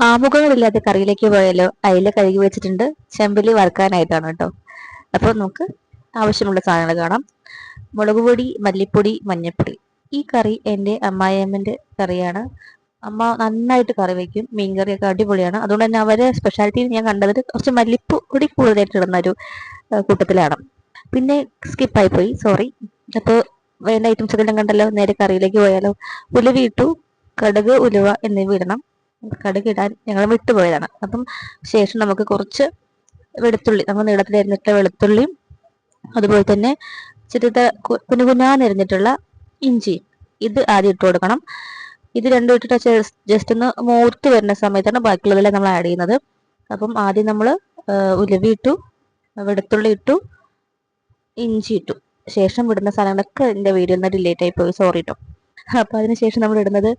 ആമുഖങ്ങളില്ലാത്ത കറിയിലേക്ക് പോയാലോ? അയില കഴുകി വെച്ചിട്ടുണ്ട്, ചെമ്പില് വറുക്കാനായിട്ടാണ് കേട്ടോ. അപ്പോൾ നമുക്ക് ആവശ്യമുള്ള സാധനങ്ങൾ കാണാം. മുളക് പൊടി, മല്ലിപ്പൊടി, മഞ്ഞൾപ്പൊടി. ഈ കറി എൻ്റെ അമ്മായിയമ്മൻ്റെ കറിയാണ്. അമ്മ നന്നായിട്ട് കറി വയ്ക്കും, മീൻകറിയൊക്കെ അടിപൊളിയാണ്. അതുകൊണ്ട് തന്നെ അവരെ സ്പെഷ്യാലിറ്റി ഞാൻ കണ്ടത് കുറച്ച് മല്ലിപ്പൊടി കൂടുതലായിട്ട് ഇടുന്ന ഒരു കൂട്ടത്തിലാണ്. പിന്നെ സ്കിപ്പായി പോയി, സോറി. അപ്പോൾ വേണ്ട ഐറ്റംസ് എല്ലാം കണ്ടല്ലോ, നേരെ കറിയിലേക്ക് പോയാലോ? ഉലുവ ഇട്ടു, കടുക്, ഉലുവ എന്നിവ ഇടണം. കടുക് ഇടാൻ ഞങ്ങൾ വിട്ടുപോയതാണ്. അപ്പം ശേഷം നമുക്ക് കുറച്ച് വെളുത്തുള്ളി, നമ്മൾ നീളത്തിൽ അരിഞ്ഞിട്ട വെളുത്തുള്ളിയും അതുപോലെ തന്നെ ചെറുത കുനുകുനാന്നിരിഞ്ഞിട്ടുള്ള ഇഞ്ചി, ഇത് ആദ്യം ഇട്ട് കൊടുക്കണം. ഇത് രണ്ടും ഇട്ടിട്ട് ജസ്റ്റ് ഒന്ന് മൂത്ത് വരുന്ന സമയത്താണ് ബാക്കിയുള്ളതെല്ലാം നമ്മൾ ആഡ് ചെയ്യുന്നത്. അപ്പം ആദ്യം നമ്മൾ ഉലുവ ഇട്ടു, വെളുത്തുള്ളി ഇട്ടു, ഇഞ്ചി ഇട്ടു. ശേഷം വിടുന്ന സാധനങ്ങളൊക്കെ എൻ്റെ വീഡിയോയിൽ നിന്ന് ഡിലേറ്റ് ആയി പോയി, സോറി കേട്ടോ. അപ്പം അതിനുശേഷം നമ്മൾ ഇടുന്നത്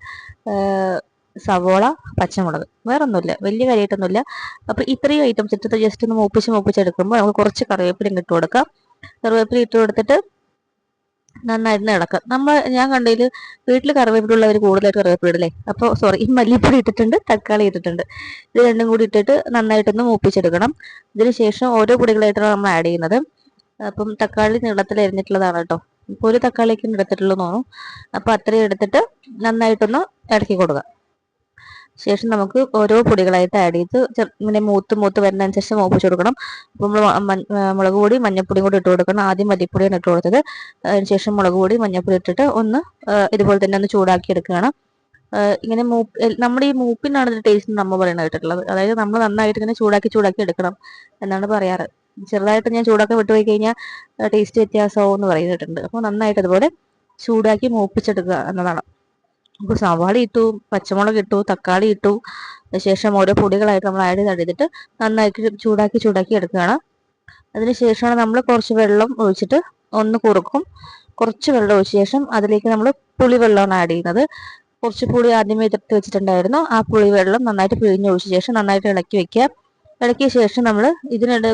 സവോള, പച്ചമുളക്, വേറെ ഒന്നുമില്ല, വലിയ കാര്യമായിട്ടൊന്നുമില്ല. അപ്പോൾ ഇത്രയും ഐറ്റംസ് ഇട്ടിട്ട് ജസ്റ്റ് ഒന്ന് മൂപ്പിച്ചെടുക്കുമ്പോൾ നമുക്ക് കുറച്ച് കറിവേപ്പിലയും ഇട്ട് കൊടുക്കാം. കറിവേപ്പില ഇട്ട് കൊടുത്തിട്ട് നന്നായിട്ട് ഇളക്കാം. ഞാൻ കണ്ടതിൽ വീട്ടിൽ കറിവേപ്പില ഉള്ളവർ കൂടുതലായിട്ട് കറിവേപ്പില ഇടല്ലേ. അപ്പോൾ സോറി, ഈ മല്ലിപ്പൊടി ഇട്ടിട്ടുണ്ട്, തക്കാളി ഇട്ടിട്ടുണ്ട്. ഇത് രണ്ടും കൂടി ഇട്ടിട്ട് നന്നായിട്ടൊന്ന് മൂപ്പിച്ചെടുക്കണം. ഇതിന് ശേഷം ഓരോ പൊടികളായിട്ടാണ് നമ്മൾ ആഡ് ചെയ്യുന്നത്. അപ്പം തക്കാളി നീളത്തിൽ അരിഞ്ഞിട്ടുള്ളതാണ് കേട്ടോ. ഇപ്പോൾ ഒരു തക്കാളിക്ക് എടുത്തിട്ടുള്ളൂ തോന്നും. അപ്പോൾ അത്രയും എടുത്തിട്ട് നന്നായിട്ടൊന്ന് ഇളക്കി കൊടുക്കുക. ശേഷം നമുക്ക് ഓരോ പൊടികളായിട്ട് ആഡ് ചെയ്ത് ഇങ്ങനെ മൂത്ത് വരുന്നതനുസരിച്ച് മൂപ്പിച്ച് കൊടുക്കണം. അപ്പോൾ നമ്മൾ മുളക് പൊടി, മഞ്ഞൾപ്പൊടിയും കൂടി ഇട്ട് കൊടുക്കണം. ആദ്യം മല്ലിപ്പൊടിയാണ് ഇട്ട് കൊടുത്തത്. അതിനുശേഷം മുളക് പൊടി, മഞ്ഞൾപ്പൊടി ഇട്ടിട്ട് ഒന്ന് ഇതുപോലെ തന്നെ ഒന്ന് ചൂടാക്കി എടുക്കുകയാണ്. ഇങ്ങനെ നമ്മുടെ ഈ മൂപ്പിനാണ് ടേസ്റ്റ് നമ്മൾ പറയുന്നത് കേട്ടിട്ടുള്ളത്. അതായത് നമ്മൾ നന്നായിട്ട് ഇങ്ങനെ ചൂടാക്കി എടുക്കണം എന്നാണ് പറയാറ്. ചെറുതായിട്ട് ഞാൻ ചൂടാക്കി വിട്ടുപോയി കഴിഞ്ഞാൽ ടേസ്റ്റ് വ്യത്യാസമാവും എന്ന് പറയുന്നിട്ടുണ്ട്. അപ്പോൾ നന്നായിട്ട് അതുപോലെ ചൂടാക്കി മൂപ്പിച്ചെടുക്കുക എന്നതാണ്. അപ്പോൾ സവാള ഇട്ടു, പച്ചമുളക് ഇട്ടു, തക്കാളി ഇട്ടു. ശേഷം ഓരോ പൊടികളായിട്ട് നമ്മൾ ആഡ് ചെയ്തിട്ട് നന്നായിട്ട് ചൂടാക്കി എടുക്കുകയാണ്. അതിനുശേഷമാണ് നമ്മൾ കുറച്ച് വെള്ളം ഒഴിച്ചിട്ട് ഒന്ന് കുറുക്കും. കുറച്ച് വെള്ളം ഒഴിച്ച ശേഷം അതിലേക്ക് നമ്മൾ പുളിവെള്ളമാണ് ആഡ് ചെയ്യുന്നത്. കുറച്ച് പുളി ആദ്യമേ എടുത്ത് വെച്ചിട്ടുണ്ടായിരുന്നു. ആ പുളിവെള്ളം നന്നായിട്ട് പിഴിഞ്ഞൊഴിച്ച ശേഷം നന്നായിട്ട് ഇളക്കി വെക്കുക. ഇളക്കിയ ശേഷം നമ്മൾ ഇതിനിടെ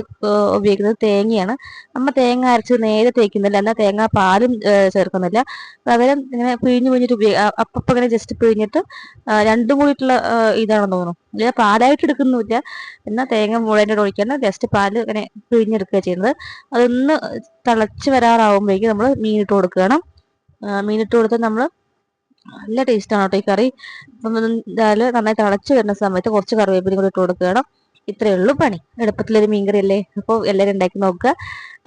ഉപയോഗിക്കുന്നത് തേങ്ങയാണ്. നമ്മൾ തേങ്ങ അരച്ച് നേരെ തേക്കുന്നില്ല, എന്നാൽ തേങ്ങ പാലും ചേർക്കുന്നില്ല. പകരം ഇങ്ങനെ പിഴിഞ്ഞിട്ട് അപ്പം ഇങ്ങനെ ജസ്റ്റ് പിഴിഞ്ഞിട്ട് രണ്ടും കൂടിയിട്ടുള്ള ഇതാണെന്ന് തോന്നുന്നു. ഇല്ല, പാലായിട്ട് എടുക്കുന്നില്ല, എന്നാൽ തേങ്ങ മുളേൻ്റെ ഒഴിക്കാൻ ജസ്റ്റ് പാല് ഇങ്ങനെ പിഴിഞ്ഞെടുക്കുക ചെയ്യുന്നത്. അതൊന്ന് തിളച്ച് വരാറാവുമ്പോഴേക്കും നമ്മൾ മീനിട്ട് കൊടുക്കണം. മീനിട്ട് കൊടുത്ത് നമ്മൾ നല്ല ടേസ്റ്റാണ് കേട്ടോ ഈ കറി. അപ്പം എന്തായാലും നന്നായി തിളച്ച് വരുന്ന സമയത്ത് കുറച്ച് കറിവേപ്പിലയും കൂടി ഇട്ട് കൊടുക്കണം. ഇത്രയേ ഉള്ളൂ പണി. എളുപ്പത്തിലൊരു മീൻകറി അല്ലേ. അപ്പോൾ എല്ലാവരും ഉണ്ടാക്കി നോക്കുക,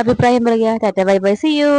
അഭിപ്രായം പറയുക. Tata, bye bye, see U.